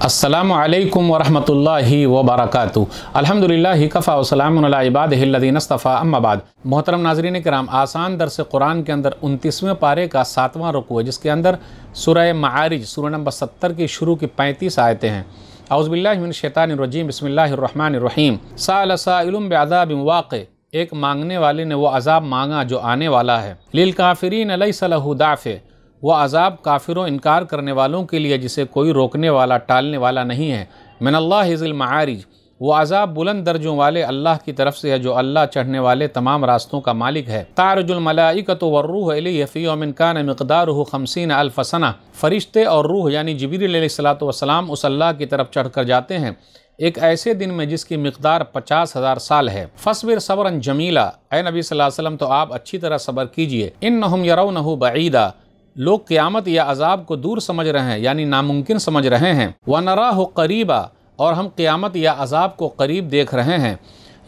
अस्सलामु अलैकुम वरहमतुल्लाहि वबरकातुहू। अल्हम्दुलिल्लाहि कफ़ा व सलामुन अला इबादिहिल्लज़ीना इस्तफ़ा अम्मा बाद। मोहतरम नाज़रीन किराम, आसान दर्स कुरान के अंदर 29वें पारे का 7वां रुकू है, जिसके अंदर सूरह माआरिज सूरह नंबर 70 की शुरू की 35 आयतें हैं। औज़ु बिल्लाहि मिनश शैतानिर रजीम, बिस्मिल्लाहिर रहमानिर रहीम। साअल साइलुम बिअज़ाबिन वाक़ि, एक मांगने वाले ने वो अज़ाब मांगा जो आने वाला है। लिल काफ़िरीन लैसा लहू दाफ़े, वो अज़ाब काफिरों इनकार करने वालों के लिए जिसे कोई रोकने वाला टालने वाला नहीं है। मिनल्लाहि ज़िल माआरिज, वो अज़ाब बुलंद दर्जों वाले अल्लाह की तरफ से है जो अल्लाह चढ़ने वाले तमाम रास्तों का मालिक है। तारुजुल मलाइकतु वर्रूह इलैहि फ़ी यौमिन कान मिक़दारुहु 50 अल्फ़ सना, फरिश्ते और रूह यानी जिब्रील अलैहिस्सलातु वस्सलाम उस अल्लाह की तरफ चढ़ कर जाते हैं एक ऐसे दिन में जिसकी मिक़दार 50,000 साल है। फस्बिर सबरन जमीला, ए नबी सल्लल्लाहु अलैहि वसल्लम तो आप अच्छी तरह सब्र कीजिए। इन्नहुम यरौनहु बईदा, लोग क़यामत या अज़ाब को दूर समझ रहे हैं यानी नामुमकिन समझ रहे हैं। व नराहु क़रीबा, और हम क़यामत या अज़ाब को करीब देख रहे हैं।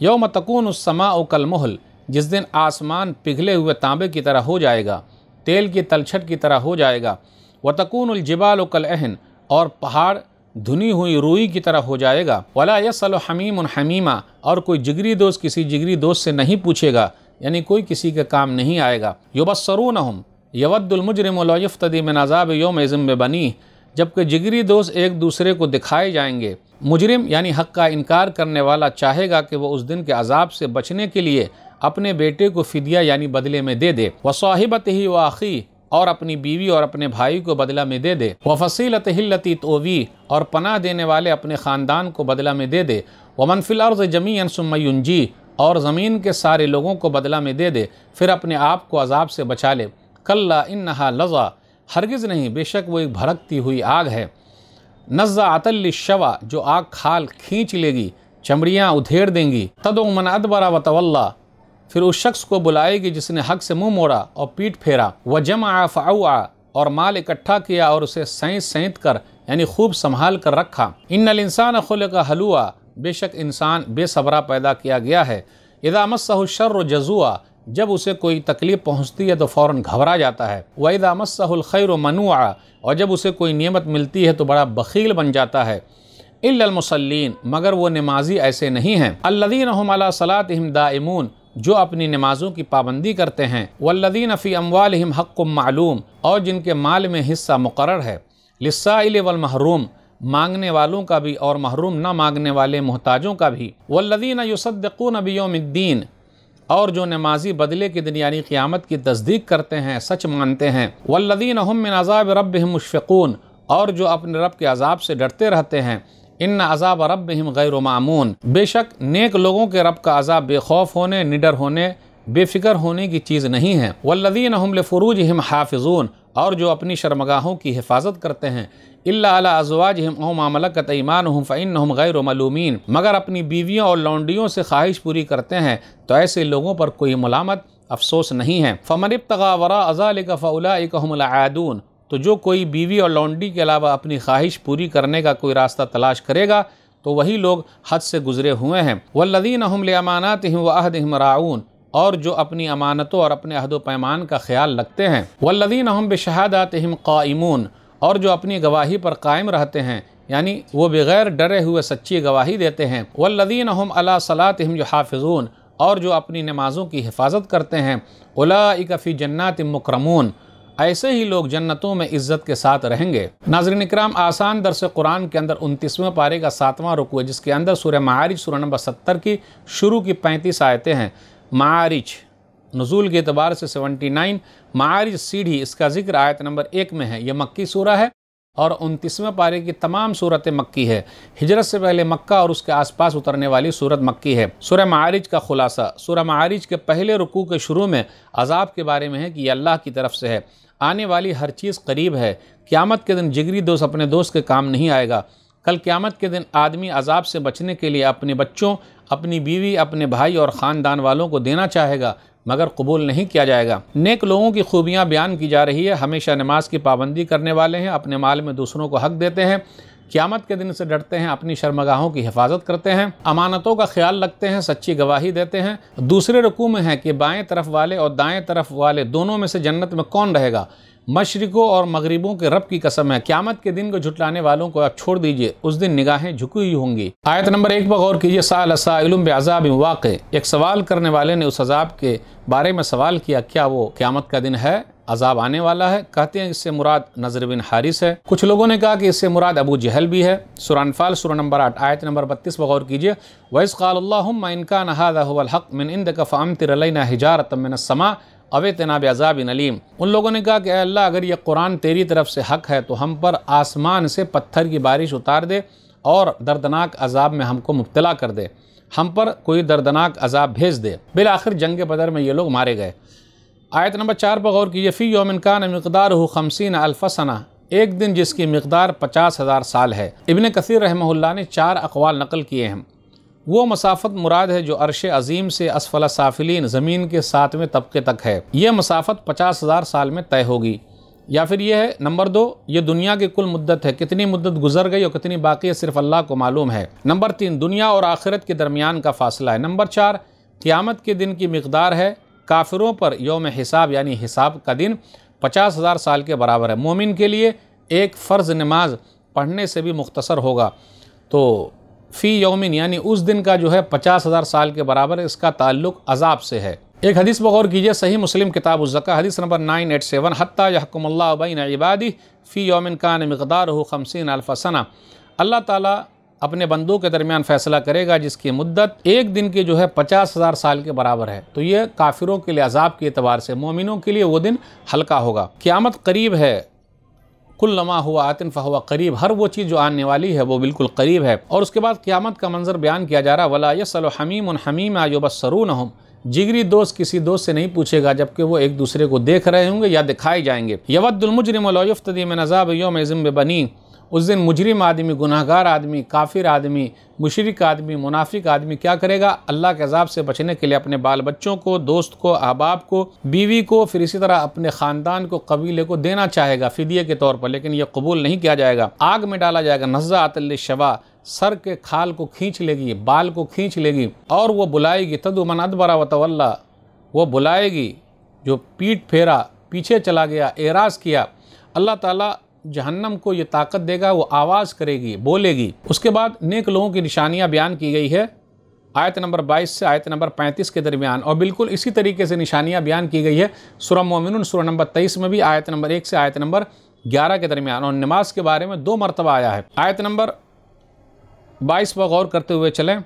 यौम तकूनु अस्समाउ कलमुहल, जिस दिन आसमान पिघले हुए तांबे की तरह हो जाएगा, तेल की तलछट की तरह हो जाएगा। व तकूनुल जिबालु कलअहन, और पहाड़ धुनी हुई रुई की तरह हो जाएगा। वला यसअलु हमीमुन हमीमा, और कोई जिगरी दोस्त किसी जिगरी दोस्त से नहीं पूछेगा, यानी कोई किसी के काम नहीं आएगा। युबस्सरूनहुम यवद्दुल मुजरिमु लौ यफ्तदी मिन अज़ाबि यौमिज़िन बिबनीह, जबकि जिगरी दोस्त एक दूसरे को दिखाए जाएंगे। मुजरिम यानी हक़ का इनकार करने वाला चाहेगा कि वो उस दिन के अज़ाब से बचने के लिए अपने बेटे को फ़िदिया यानी बदले में दे दे। व साहिबतिही व अख़ी, और अपनी बीवी और अपने भाई को बदला में दे दे। व फ़सीलतिही अल्लती तुवी, और पनाह देने वाले अपने ख़ानदान को बदला में दे दे। व मन फ़िल अर्ज़ि जमीअन सुम्मा युंजी, और ज़मीन के सारे लोगों को बदला में दे दे, फिर अपने आप को अज़ाब से बचा ले। कल्ला इन्नहा लज़ा, हरगिज़ नहीं, बेशक वो एक भड़कती हुई आग है। नज़्ज़ाअतल लिश्शवा, जो आग खाल खींच लेगी, चमड़ियाँ उधेड़ देंगी। तदउ मन अदबरा व तवल्ला, फिर उस शख्स को बुलाएगी जिसने हक़ से मुँह मोड़ा और पीठ फेरा। व जमअ फ़अव्आ, और माल इकट्ठा किया और उसे सैंत सैंत कर यानी खूब संभाल कर रखा। इन्नल इंसान खुलिक़ हलुआ, बेशक इंसान बेसब्रा पैदा किया गया है। इज़ा मस्सहु शर्रु जज़ुआ, जब उसे कोई तकलीफ़ पहुँचती है तो फ़ौरन घबरा जाता है। व इज़ा मस्सहुल खैरु मनुआ, और जब उसे कोई नेमत मिलती है तो बड़ा बख़ील बन जाता है। इल्लल मुसल्लीन, मगर वो नमाजी ऐसे नहीं हैं। अल्लज़ीना हुम अला सलातिहिम दाइमून, जो अपनी नमाज़ों की पाबंदी करते हैं। वल्लज़ीना फ़ी अम्वालिहिम हक़्क़ुम मालूम, और जिनके माल में हिस्सा मुक़र्रर है। लिस्साइल वल महरूम, मांगने वालों का भी और महरूम न मांगने वाले मोहताजों का भी। वल्लज़ीना युसद्दिक़ून बियौमिद्दीन, और जो नमाजी बदले के दिन यानी क़यामत की तस्दीक करते हैं, सच मानते हैं। वल्लज़ीना हुम मिन अज़ाबि रब्बिहिम मुश्फ़िक़ून, और जो अपने रब के अज़ाब से डरते रहते हैं। इन्ना अज़ाब रब्बिहिम गैरु मामून, बेशक नेक लोगों के रब का अज़ाब बेखौफ होने, निडर होने, बेफिक्र होने की चीज़ नहीं है। वल्लज़ीना हुम लिफ़ुरूजिहिम हाफ़िज़ून, और जो अपनी शर्मगाहों की हिफाजत करते हैं। इल्ला अला अज़वाजिहिम औ मा मलकत ऐमानुहुम फ़इन्नहुम गैरु मलूमीन, मगर अपनी बीवियों और लौंडियों से ख्वाहिश पूरी करते हैं तो ऐसे लोगों पर कोई मलामत अफसोस नहीं है। फ़मन इब्तग़ा वराअ ज़ालिका फ़उलाइका हुमुल आदून, तो जो कोई बीवी और लौंडी के अलावा अपनी ख्वाहिश पूरी करने का कोई रास्ता तलाश करेगा तो वही लोग हद से गुज़रे हुए हैं। वल्लज़ीना हुम लिअमानातिहिम व अहदिहिम राऊन, और जो अपनी अमानतों और अपने अहद व पैमान का ख्याल रखते हैं। वल्लज़ीना हुम बिशहादातिहिम क़ाइमून, और जो अपनी गवाही पर कायम रहते हैं यानी वो बग़ैर डरे हुए सच्ची गवाही देते हैं। वल्लज़ीना हुम अला सलातिहिम युहाफ़िज़ून, और जो अपनी नमाज़ों की हिफाजत करते हैं। उलाइका फ़ी जन्नातिन मुकरमून, ऐसे ही लोग जन्नतों में इज़्ज़त के साथ रहेंगे। नाज़रीन इकराम, आसान दर्स कुरान के अंदर 29वें पारे का 7वां रुकू है, जिसके अंदर सूरह माआरिज सूरह नंबर 70 की शुरू की 35 आयतें हैं। माआरिज नुज़ूल के एतबार से 79, माआरिज सीढ़ी, इसका ज़िक्र आयत नंबर 1 में है। यह मक्की सूरह है और 29वें पारे की तमाम सूरतें मक्की है। हिजरत से पहले मक्का और उसके आसपास उतरने वाली सूरत मक्की है। सूरह माआरिज का खुलासा, सूरह माआरिज के पहले रुकू के शुरू में अज़ाब के बारे में है कि यह अल्लाह की तरफ से है, आने वाली हर चीज़ करीब है। क़यामत के दिन जिगरी दोस्त अपने दोस्त के काम नहीं आएगा। कल क़यामत के दिन आदमी अज़ाब से बचने के लिए अपने बच्चों, अपनी बीवी, अपने भाई और ख़ानदान वालों को देना चाहेगा, मगर कबूल नहीं किया जाएगा। नेक लोगों की खूबियाँ बयान की जा रही है। हमेशा नमाज की पाबंदी करने वाले हैं, अपने माल में दूसरों को हक़ देते हैं, क़यामत के दिन से डरते हैं, अपनी शर्मगाहों की हिफाजत करते हैं, अमानतों का ख्याल रखते हैं, सच्ची गवाही देते हैं। दूसरे रुकू में है कि बाएं तरफ वाले और दाएं तरफ वाले दोनों में से जन्नत में कौन रहेगा। مشرقوں اور مغربوں کے رب کی قسم ہے، قیامت کے دن کو جھٹلانے والوں کو آپ چھوڑ دیجئے، اس دن نگاہیں جھکی ہوئی ہوں گی۔ آیت نمبر 1 پر غور کیجئے، سأل سائل بعذاب واقع، ایک سوال کرنے والے نے اس عذاب کے بارے میں سوال کیا، کیا وہ قیامت کا دن ہے، عذاب آنے والا ہے؟ کہتے ہیں اس سے مراد نضر بن حارث ہے۔ کچھ لوگوں نے کہا کہ اس سے مراد ابو جہل بھی ہے۔ سورہ انفال سورہ نمبر 8 آیت نمبر 32 پر غور کیجئے، وَإِذْ قَالَ اللَّهُمَّ إِنْ كَانَ هَذَا هُوَ الْحَقُّ مِنْ عِنْدِكَ فَأَمْطِرْ عَلَيْنَا حِجَارَةً مِنَ السَّمَاءِ أَوْ ائْتِنَا بِعَذَابٍ أَلِيمٍ۔ ان لوگوں نے کہا کہ اے اللہ اگر یہ قرآن تیری طرف سے حق ہے تو ہم پر آسمان سے پتھر کی بارش اتار دے اور دردناک عذاب میں ہم کو مبتلا کر دے، ہم پر کوئی دردناک عذاب بھیج دے۔ بالآخر جنگ بدر میں یہ لوگ مارے گئے۔ آیت نمبر 4 پر غور کیجئے، فی یوم کان مقدارہ 50,000 سنہ، ایک دن جس کی مقدار 50,000 سال ہے۔ ابن کثیر رحمہ اللہ نے 4 اقوال نقل کیے ہیں۔ وہ مسافت مراد ہے جو عرش عظیم سے اسفل سافلین زمین کے 7ویں طبقے تک ہے، یہ مسافت 50,000 سال میں طے ہوگی۔ یا پھر یہ ہے نمبر 2، یہ دنیا کی کل مدت ہے، کتنی مدت گزر گئی اور کتنی باقی ہے صرف اللہ کو معلوم ہے۔ نمبر 3، دنیا اور آخرت کے درمیان کا فاصلہ ہے۔ نمبر 4، قیامت کے دن کی مقدار ہے، کافروں پر یوم حساب یعنی حساب کا دن 50,000 سال کے برابر ہے۔ مومن کے لیے ایک فرض نماز پڑھنے سے بھی مختصر ہوگا۔ تو فی یومن یعنی اس دن کا جو ہے 50,000 سال کے برابر ہے، اس کا تعلق عذاب سے ہے۔ ایک حدیث پر غور کیجئے، صحیح مسلم کتاب الزکاة حدیث نمبر 987، حتی یحکم اللہ بین عبادہ فی یوم کان مقدارہ 50,000 سنہ، اللہ تعالیٰ اپنے بندوں کے درمیان فیصلہ کرے گا جس کی مدت ایک دن کی جو ہے 50,000 سال کے برابر ہے۔ تو یہ کافروں کے لیے عذاب کے اعتبار سے، مومنوں کے لیے وہ دن ہلکا ہوگا۔ قیامت قریب ہے، کلما ہوا آتن فہوا قریب، ہر وہ چیز جو آنے والی ہے وہ بالکل قریب ہے۔ اور اس کے بعد قیامت کا منظر بیان کیا جا رہا، ولا یسأل حمیم حمیما یبصرونہم، جگری دوست کسی دوست سے نہیں پوچھے گا جبکہ وہ ایک دوسرے کو دیکھ رہے ہوں گے یا دکھائے جائیں گے۔ یود المجرم لو یفتدی من عذاب یومئذ ببنیہ، اس دن مجرم آدمی، گناہگار آدمی، کافر آدمی، مشرک آدمی، منافق آدمی کیا کرے گا؟ اللہ کے عذاب سے بچنے کے لیے اپنے بال بچوں کو، دوست کو، احباب کو، بیوی کو، پھر اسی طرح اپنے خاندان کو، قبیلے کو دینا چاہے گا فدیے کے طور پر، لیکن یہ قبول نہیں کیا جائے گا، آگ میں ڈالا جائے گا۔ نزاعۃ للشوا، سر کے کھال کو کھینچ لے گی، بال کو کھینچ لے گی، اور وہ بلائے گی، تدعو من ادبر وتولی، وہ بلائے گی جو پیٹھ پھیرا، پیچھے چلا گیا، اعراض کیا۔ اللہ تعالیٰ جہنم کو یہ طاقت دے گا، وہ آواز کرے گی، بولے گی۔ اس کے بعد نیک لوگوں کی نشانیاں بیان کی گئی ہے آیت نمبر 22 سے آیت نمبر 35 کے درمیان، اور بالکل اسی طریقے سے نشانیاں بیان کی گئی ہے سورہ مومنون سورہ نمبر 23 میں بھی، آیت نمبر 1 سے آیت نمبر 11 کے درمیان، اور نماز کے بارے میں 2 مرتبہ آیا ہے۔ آیت نمبر 22 پر غور کرتے ہوئے چلیں،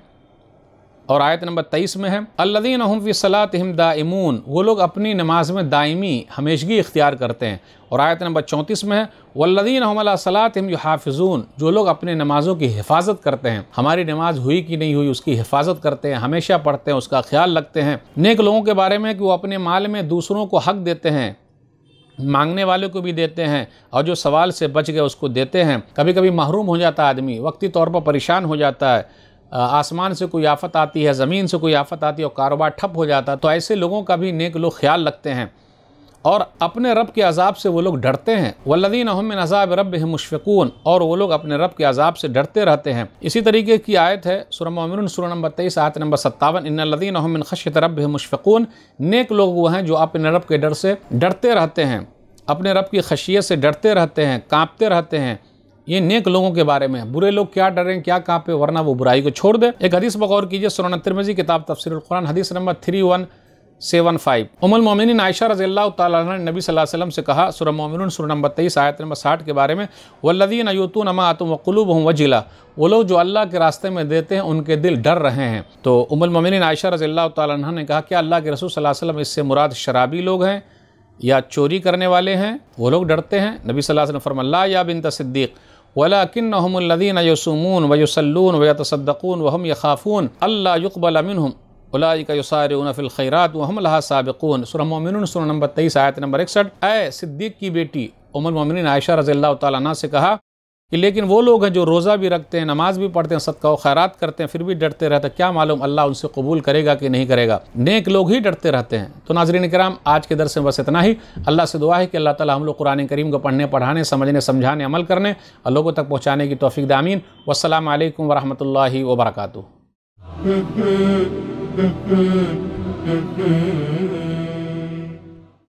اور آیت نمبر 23 میں ہے، الذین هم فی صلاتہم دائمون، وہ لوگ اپنی نماز میں دائمی ہمیشگی اختیار کرتے ہیں، اور آیت نمبر 34 میں ہے، والذین هم علی صلاتہم یحافظون، جو لوگ اپنے نمازوں کی حفاظت کرتے ہیں، ہماری نماز ہوئی کہ نہیں ہوئی اس کی حفاظت کرتے ہیں، ہمیشہ پڑھتے ہیں، اس کا خیال رکھتے ہیں۔ نیک لوگوں کے بارے میں کہ وہ اپنے مال میں دوسروں کو حق دیتے ہیں، مانگنے والے کو بھی دیتے ہیں، اور جو سوال سے بچ گئے اس کو دیتے ہیں۔ کبھی کبھی محروم ہو جاتا ہے آدمی، وقتی طور پر پریشان ہو جاتا ہے، آسمان سے کوئی آفت آتی ہے، زمین سے کوئی آفت آتی ہے اور کاروبار ٹھپ ہو جاتا ہے، تو ایسے لوگوں کا بھی نیک لوگ خیال رکھتے ہیں، اور اپنے رب کے عذاب سے وہ لوگ ڈرتے ہیں۔ والذین هم من عذاب ربهم مشفقون، اور وہ لوگ اپنے رب کے عذاب سے ڈرتے رہتے ہیں۔ اسی طریقے کی آیت ہے سورہ مومنون سورہ نمبر 23 آیت نمبر 57، ان الذین هم من خشیۃ ربهم مشفقون، نیک لوگ وہ ہیں جو اپنے رب کے ڈر سے ڈرتے رہتے ہیں، اپنے رب کی خشیت سے ڈرتے رہتے ہیں، کانپتے رہتے ہیں۔ یہ نیک لوگوں کے بارے میں، برے لوگ کیا ڈریں، کیا کانپے، ورنہ وہ برائی کو چھوڑ دے۔ ایک حدیث پر غور کیجئے، سنن ترمذی کتاب تفسیر القرآن حدیث نمبر 3175، ام المومنین عائشہ رضی اللہ تعالیٰ عنہ نے نبی صلی اللہ علیہ وسلم سے کہا، سورہ مومنون سورہ نمبر 23 آیت نمبر 60 کے بارے میں، والذین یؤتون ما آتوا وقلوبهم وجلہ، وہ لوگ جو اللہ کے راستے میں دیتے ہیں ان کے دل ڈر رہے ہیں۔ تو ام المومنین عائشہ رضی اللہ تعالیٰ عنہ نے کہا، کیا اللہ کے رسول صلی اللہ علیہ وسلم اس سے مراد شرابی لوگ ہیں یا چوری کرنے والے ہیں، وہ لوگ ڈرتے ہیں؟ نبی صلی اللہ علیہ وسلم فرمایا، لا یا بنت صدیق، وَلَكِنَّهُمُ الَّذِينَ يَصُومُونَ وَيُصَلُّونَ وَيَتَصَدَّقُونَ وَهُمْ يَخَافُونَ أَلَّا يُقْبَلَ مِنْهُمْ أُولَٰئِكَ يُسَارِعُونَ فِي الْخَيْرَاتِ وَهُمْ لَهَا سَابِقُونَ۔ سورہ مومنون سورہ نمبر 23 آیت نمبر 61۔ اے صدیق کی بیٹی ام المومنین عائشہ رضی اللہ تعالیٰ عنہ سے کہا کہ لیکن وہ لوگ ہیں جو روزہ بھی رکھتے ہیں، نماز بھی پڑھتے ہیں، صدقہ و خیرات کرتے ہیں، پھر بھی ڈرتے رہتے ہیں، کیا معلوم اللہ ان سے قبول کرے گا کہ نہیں کرے گا۔ نیک لوگ ہی ڈرتے رہتے ہیں۔ تو ناظرین کرام، آج کے درس میں بس اتنا ہی۔ اللہ سے دعا ہے کہ اللہ تعالی ہم لوگ قرآن کریم کو پڑھنے، پڑھانے، سمجھنے، سمجھانے، عمل کرنے اور لوگوں تک پہنچانے کی توفیق دے، آمین۔ والسلام علیکم ورحمۃ اللہ وبرکاتہ۔